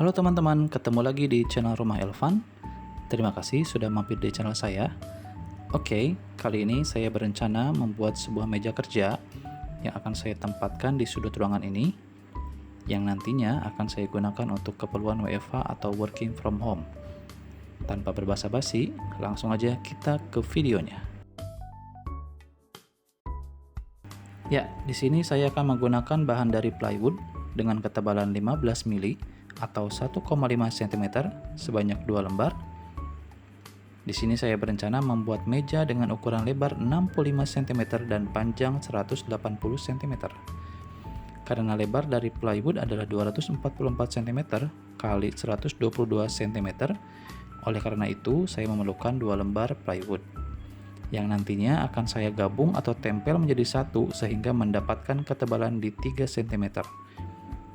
Halo teman-teman, ketemu lagi di channel Rumah Elvan. Terima kasih sudah mampir di channel saya. Oke, kali ini saya berencana membuat sebuah meja kerja yang akan saya tempatkan di sudut ruangan ini, yang nantinya akan saya gunakan untuk keperluan WFH atau working from home. Tanpa berbasa-basi, langsung aja kita ke videonya. Ya, di sini saya akan menggunakan bahan dari plywood dengan ketebalan 15 mili atau 1,5 cm sebanyak 2 lembar. Di sini saya berencana membuat meja dengan ukuran lebar 65 cm dan panjang 180 cm. Karena lebar dari plywood adalah 244 cm kali 122 cm, oleh karena itu saya memerlukan 2 lembar plywood yang nantinya akan saya gabung atau tempel menjadi satu sehingga mendapatkan ketebalan di 3 cm.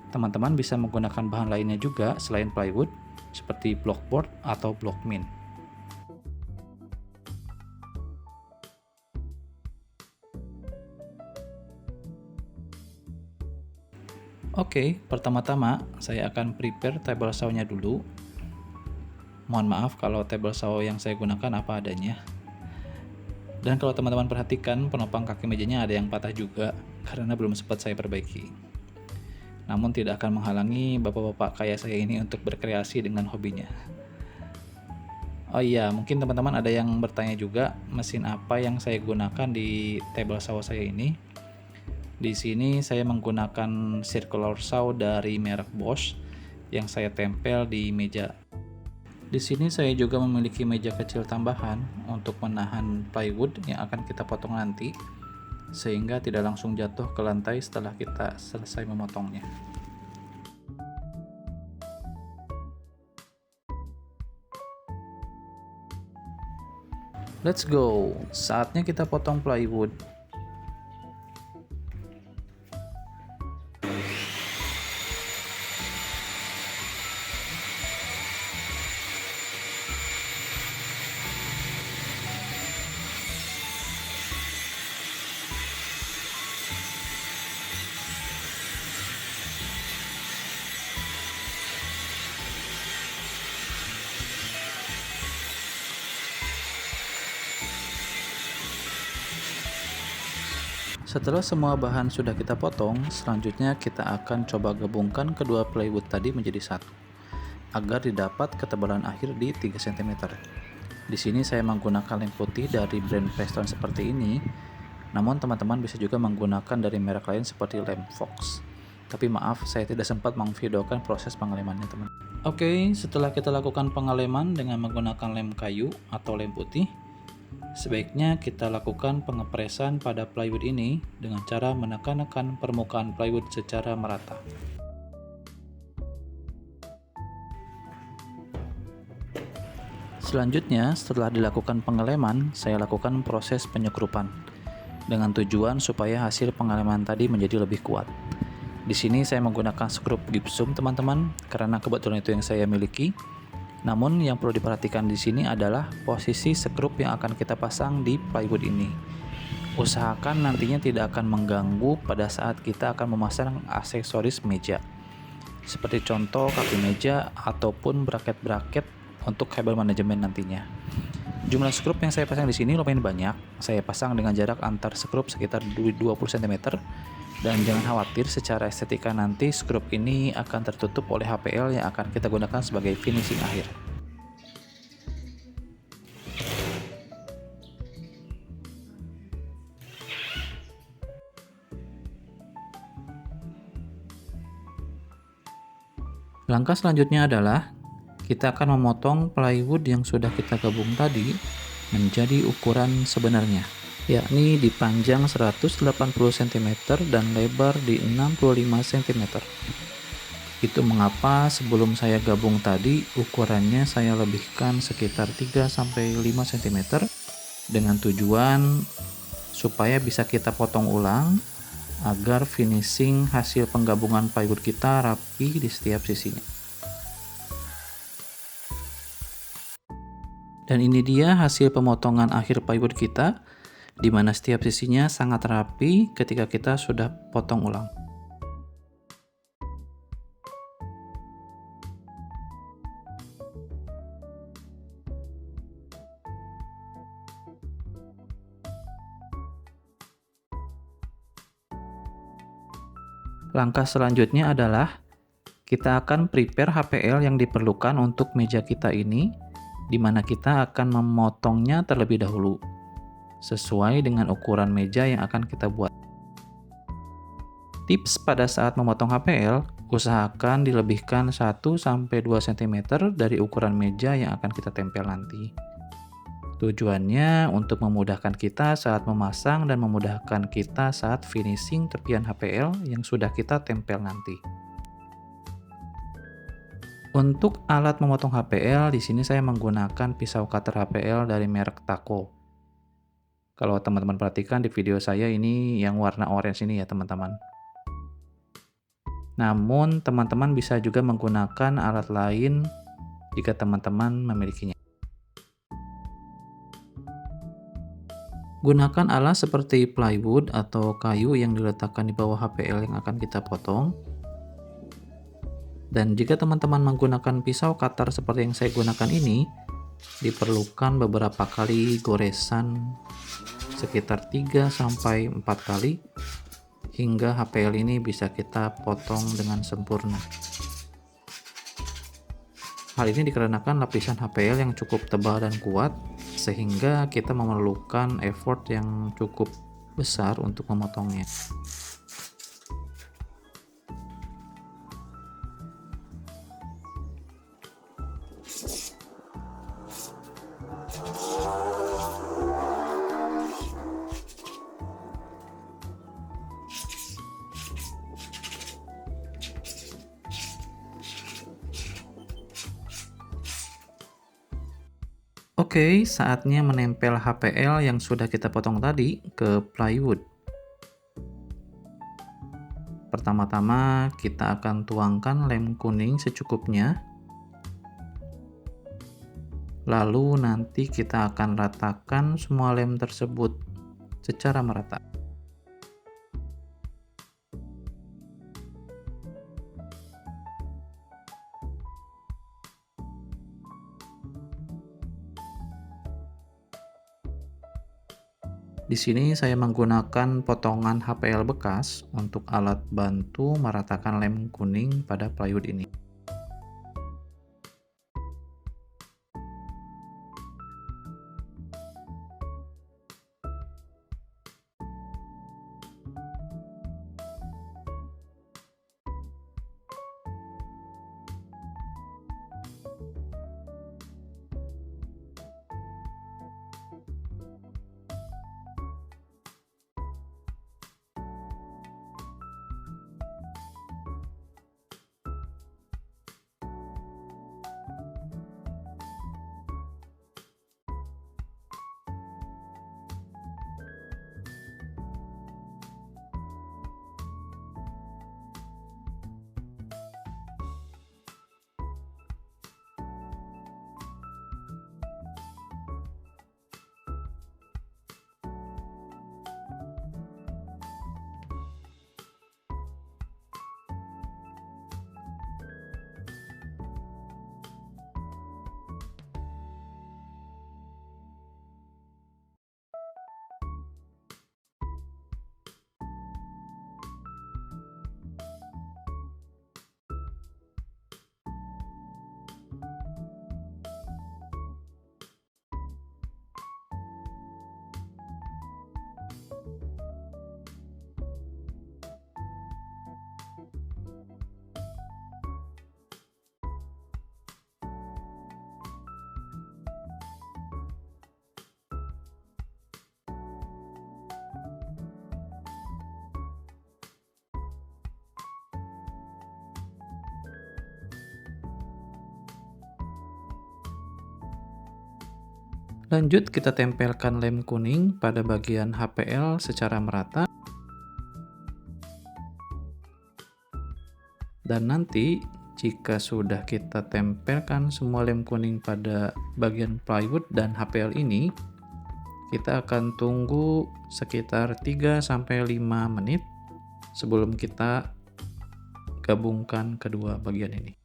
Teman-teman bisa menggunakan bahan lainnya juga selain plywood, seperti blockboard atau block min. Oke, pertama-tama saya akan prepare table saw-nya dulu. Mohon maaf kalau table saw yang saya gunakan apa adanya. Dan kalau teman-teman perhatikan, penopang kaki mejanya ada yang patah juga karena belum sempat saya perbaiki. Namun tidak akan menghalangi bapak-bapak kaya saya ini untuk berkreasi dengan hobinya. Oh iya, mungkin teman-teman ada yang bertanya juga mesin apa yang saya gunakan di table saw saya ini. Di sini saya menggunakan circular saw dari merek Bosch yang saya tempel di meja. Di sini saya juga memiliki meja kecil tambahan untuk menahan plywood yang akan kita potong nanti, sehingga tidak langsung jatuh ke lantai setelah kita selesai memotongnya. Let's go, saatnya kita potong plywood. Setelah semua bahan sudah kita potong, selanjutnya kita akan coba gabungkan kedua plywood tadi menjadi satu, agar didapat ketebalan akhir di 3 cm. Di sini saya menggunakan lem putih dari brand Preston seperti ini, namun teman-teman bisa juga menggunakan dari merek lain seperti lem Fox. Tapi maaf, saya tidak sempat memvideokan proses pengelemannya teman. Oke, setelah kita lakukan pengeleman dengan menggunakan lem kayu atau lem putih, sebaiknya kita lakukan pengepresan pada plywood ini dengan cara menekan-nekan permukaan plywood secara merata. Selanjutnya, setelah dilakukan pengeleman, saya lakukan proses penyekrupan dengan tujuan supaya hasil pengeleman tadi menjadi lebih kuat. Di sini saya menggunakan skrup gypsum teman-teman, karena kebetulan itu yang saya miliki. Namun yang perlu diperhatikan di sini adalah posisi skrup yang akan kita pasang di plywood ini. Usahakan nantinya tidak akan mengganggu pada saat kita akan memasang aksesoris meja, seperti contoh kaki meja ataupun bracket-bracket untuk kabel manajemen nantinya. Jumlah skrup yang saya pasang di sini lumayan banyak. Saya pasang dengan jarak antar skrup sekitar 20 cm. Dan jangan khawatir, secara estetika nanti skrup ini akan tertutup oleh HPL yang akan kita gunakan sebagai finishing akhir. Langkah selanjutnya adalah kita akan memotong plywood yang sudah kita gabung tadi menjadi ukuran sebenarnya, yakni di panjang 180 cm dan lebar di 65 cm. Itu mengapa sebelum saya gabung tadi ukurannya saya lebihkan sekitar 3-5 cm dengan tujuan supaya bisa kita potong ulang agar finishing hasil penggabungan plywood kita rapi di setiap sisinya. Dan ini dia hasil pemotongan akhir plywood kita, di mana setiap sisinya sangat rapi ketika kita sudah potong ulang. Langkah selanjutnya adalah kita akan prepare HPL yang diperlukan untuk meja kita ini, di mana kita akan memotongnya terlebih dahulu, sesuai dengan ukuran meja yang akan kita buat. Tips pada saat memotong HPL, usahakan dilebihkan 1-2 cm dari ukuran meja yang akan kita tempel nanti. Tujuannya untuk memudahkan kita saat memasang dan memudahkan kita saat finishing tepian HPL yang sudah kita tempel nanti. Untuk alat memotong HPL, di sini saya menggunakan pisau cutter HPL dari merek Taco. Kalau teman-teman perhatikan di video saya ini yang warna orange ini ya teman-teman. Namun teman-teman bisa juga menggunakan alat lain jika teman-teman memilikinya. Gunakan alat seperti plywood atau kayu yang diletakkan di bawah HPL yang akan kita potong. Dan jika teman-teman menggunakan pisau cutter seperti yang saya gunakan ini, diperlukan beberapa kali goresan sekitar 3-4 kali hingga HPL ini bisa kita potong dengan sempurna. Hal ini dikarenakan lapisan HPL yang cukup tebal dan kuat, sehingga kita memerlukan effort yang cukup besar untuk memotongnya. Oke, saatnya menempel HPL yang sudah kita potong tadi ke plywood. Pertama-tama kita akan tuangkan lem kuning secukupnya. Lalu nanti kita akan ratakan semua lem tersebut secara merata. Di sini saya menggunakan potongan HPL bekas untuk alat bantu meratakan lem kuning pada plywood ini. Lanjut kita tempelkan lem kuning pada bagian HPL secara merata. Dan nanti jika sudah kita tempelkan semua lem kuning pada bagian plywood dan HPL ini, kita akan tunggu sekitar 3-5 menit sebelum kita gabungkan kedua bagian ini.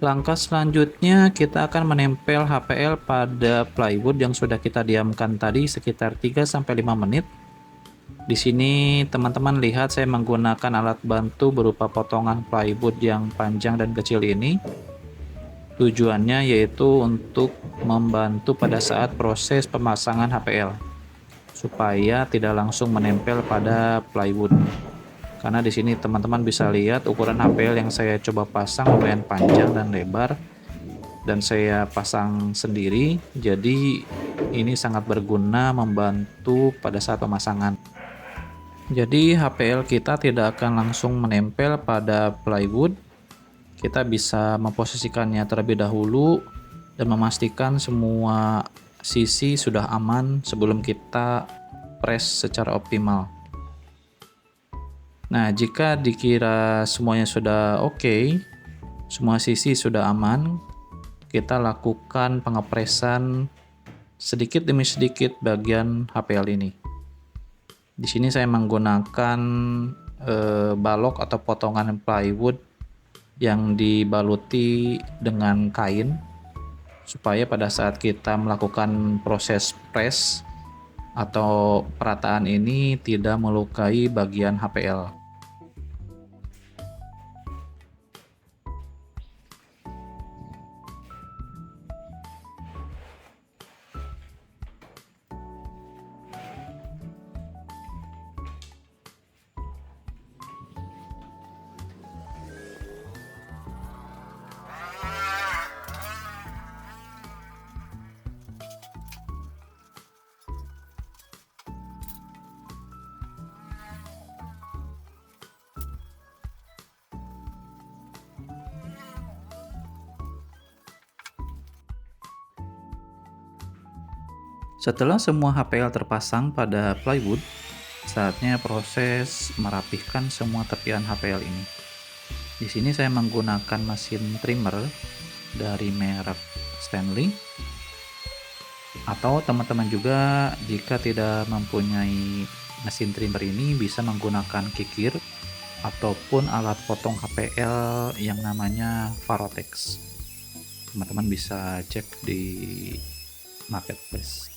Langkah selanjutnya kita akan menempel HPL pada plywood yang sudah kita diamkan tadi sekitar 3-5 menit. Di sini teman-teman lihat saya menggunakan alat bantu berupa potongan plywood yang panjang dan kecil ini. Tujuannya yaitu untuk membantu pada saat proses pemasangan HPL supaya tidak langsung menempel pada plywood. Karena di sini teman-teman bisa lihat ukuran HPL yang saya coba pasang lumayan panjang dan lebar, dan saya pasang sendiri, jadi ini sangat berguna membantu pada saat pemasangan. Jadi HPL kita tidak akan langsung menempel pada plywood. Kita bisa memposisikannya terlebih dahulu dan memastikan semua sisi sudah aman sebelum kita press secara optimal. Nah, jika dikira semuanya sudah oke, semua sisi sudah aman, kita lakukan pengepresan sedikit demi sedikit bagian HPL ini. Di sini saya menggunakan balok atau potongan plywood yang dibaluti dengan kain, supaya pada saat kita melakukan proses press atau perataan ini tidak melukai bagian HPL. Setelah semua HPL terpasang pada plywood, saatnya proses merapihkan semua tepian HPL ini. Di sini saya menggunakan mesin trimmer dari merek Stanley, atau teman-teman juga jika tidak mempunyai mesin trimmer ini bisa menggunakan kikir ataupun alat potong HPL yang namanya Varotex. Teman-teman bisa cek di marketplace.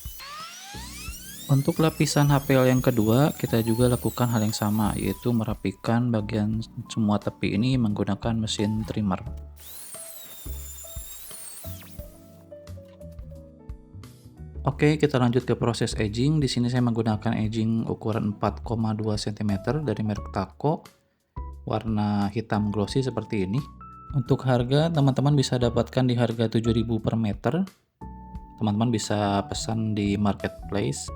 Untuk lapisan HPL yang kedua, kita juga lakukan hal yang sama, yaitu merapikan bagian semua tepi ini menggunakan mesin trimmer. Oke, kita lanjut ke proses edging. Di sini saya menggunakan edging ukuran 4,2 cm dari merek Taco, warna hitam glossy seperti ini. Untuk harga, teman-teman bisa dapatkan di harga 7.000 per meter. Teman-teman bisa pesan di marketplace.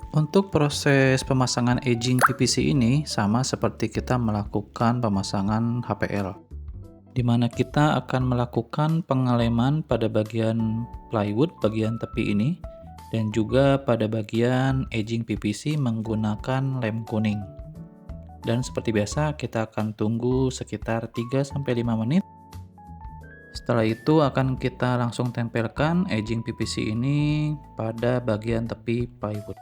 Untuk proses pemasangan edging PVC ini sama seperti kita melakukan pemasangan HPL, di mana kita akan melakukan pengeleman pada bagian plywood, bagian tepi ini, dan juga pada bagian edging PVC menggunakan lem kuning. Dan seperti biasa kita akan tunggu sekitar 3-5 menit. Setelah itu akan kita langsung tempelkan edging PVC ini pada bagian tepi plywood.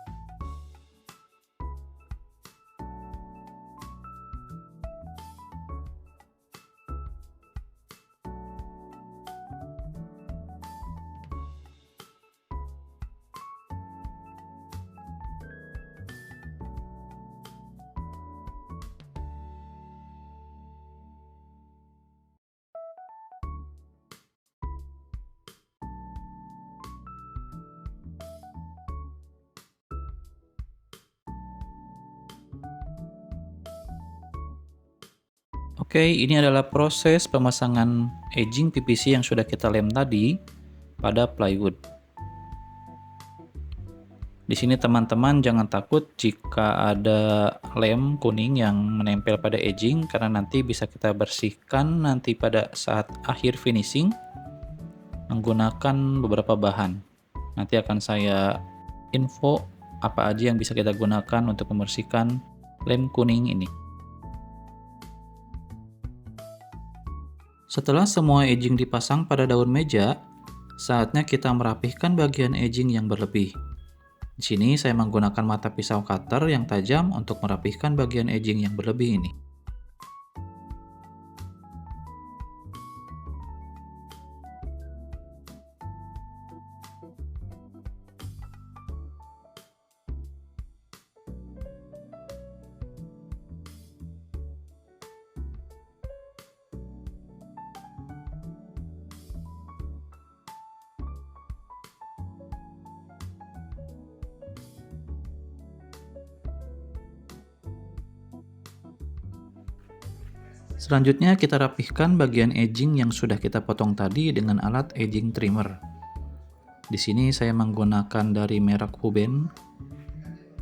Oke, ini adalah proses pemasangan edging PVC yang sudah kita lem tadi pada plywood. Di sini teman-teman jangan takut jika ada lem kuning yang menempel pada edging, karena nanti bisa kita bersihkan nanti pada saat akhir finishing menggunakan beberapa bahan. Nanti akan saya info apa aja yang bisa kita gunakan untuk membersihkan lem kuning ini. Setelah semua edging dipasang pada daun meja, saatnya kita merapihkan bagian edging yang berlebih. Di sini saya menggunakan mata pisau cutter yang tajam untuk merapihkan bagian edging yang berlebih ini. Selanjutnya kita rapihkan bagian edging yang sudah kita potong tadi dengan alat edging trimmer. Di sini saya menggunakan dari merek Huben.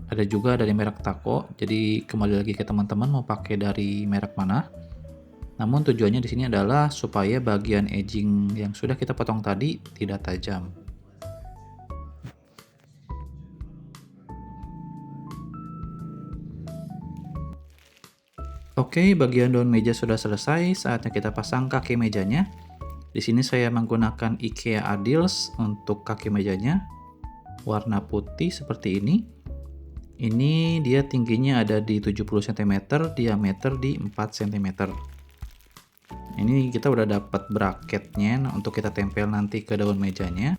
Ada juga dari merek Taco. Jadi kembali lagi ke teman-teman mau pakai dari merek mana. Namun tujuannya di sini adalah supaya bagian edging yang sudah kita potong tadi tidak tajam. Oke, bagian daun meja sudah selesai, saatnya kita pasang kaki mejanya. Di sini saya menggunakan IKEA Adils untuk kaki mejanya. Warna putih seperti ini. Ini dia tingginya ada di 70 cm, diameter di 4 cm. Ini kita udah dapat bracketnya untuk kita tempel nanti ke daun mejanya.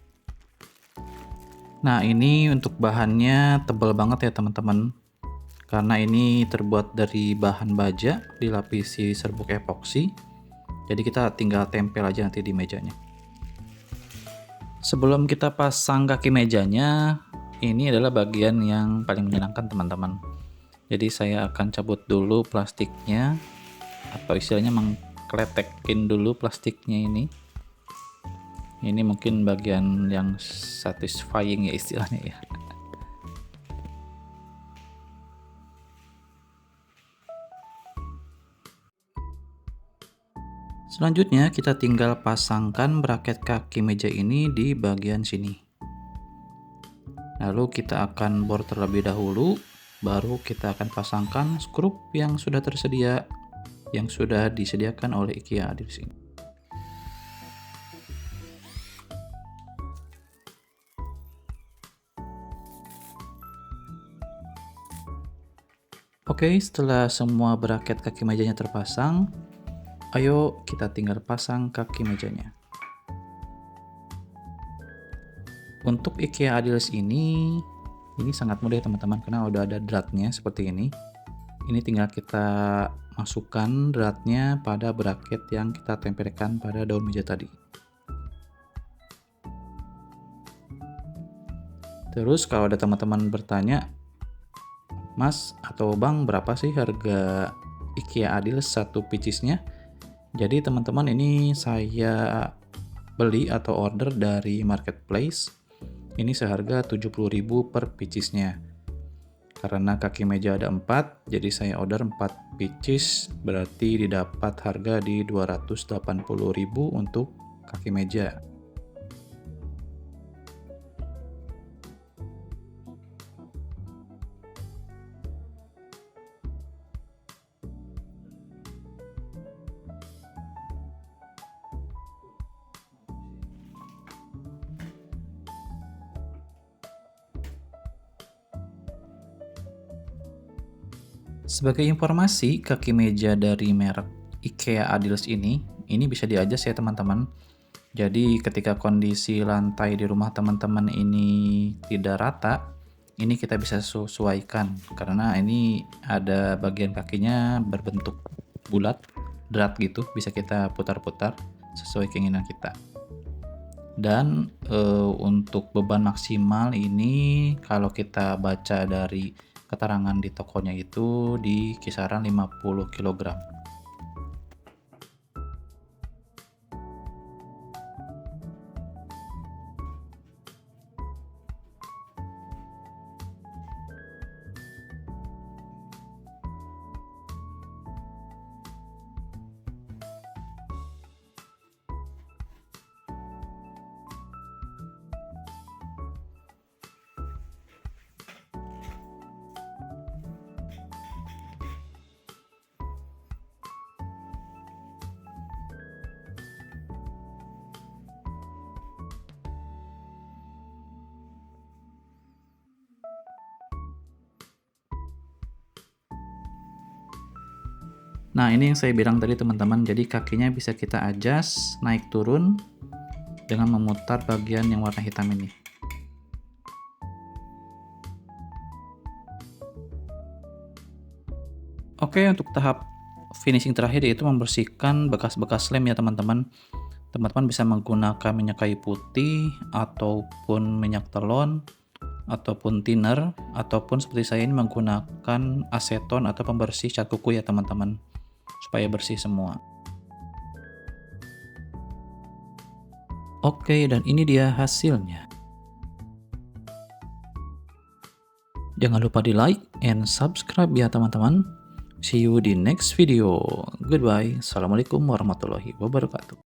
Nah, ini untuk bahannya tebal banget ya teman-teman. Karena ini terbuat dari bahan baja dilapisi serbuk epoksi. Jadi kita tinggal tempel aja nanti di mejanya. Sebelum kita pasang kaki mejanya, ini adalah bagian yang paling menyenangkan teman-teman. Jadi saya akan cabut dulu plastiknya, atau istilahnya mengkletekin dulu plastiknya ini. Ini mungkin bagian yang satisfying ya istilahnya ya. Selanjutnya kita tinggal pasangkan braket kaki meja ini di bagian sini. Lalu kita akan bor terlebih dahulu, baru kita akan pasangkan skrup yang sudah tersedia, yang sudah disediakan oleh IKEA di sini. Oke, setelah semua braket kaki mejanya terpasang, ayo kita tinggal pasang kaki mejanya. Untuk IKEA Adils ini sangat mudah ya teman-teman, karena udah ada dratnya seperti ini. Ini tinggal kita masukkan dratnya pada braket yang kita tempelkan pada daun meja tadi. Terus kalau ada teman-teman bertanya, Mas atau Bang, berapa sih harga IKEA Adils satu picisnya? Jadi teman-teman, ini saya beli atau order dari marketplace. Ini seharga 70.000 per picisnya. Karena kaki meja ada 4, jadi saya order 4 picis, berarti didapat harga di 280.000 untuk kaki meja. Sebagai informasi, kaki meja dari merek IKEA Adils ini bisa di-adjust ya teman-teman. Jadi ketika kondisi lantai di rumah teman-teman ini tidak rata, ini kita bisa sesuaikan karena ini ada bagian kakinya berbentuk bulat, drat gitu, bisa kita putar-putar sesuai keinginan kita. Dan untuk beban maksimal ini kalau kita baca dari keterangan di tokonya itu di kisaran 50 kg. Nah, ini yang saya bilang tadi teman-teman, jadi kakinya bisa kita adjust naik turun dengan memutar bagian yang warna hitam ini. Oke, untuk tahap finishing terakhir yaitu membersihkan bekas-bekas lem ya teman-teman. Teman-teman bisa menggunakan minyak kayu putih ataupun minyak telon ataupun thinner, ataupun seperti saya ini menggunakan aseton atau pembersih cat kuku ya teman-teman, supaya bersih semua. Oke, dan ini dia hasilnya. Jangan lupa di like and subscribe ya teman-teman. See you di next video. Goodbye. Assalamualaikum warahmatullahi wabarakatuh.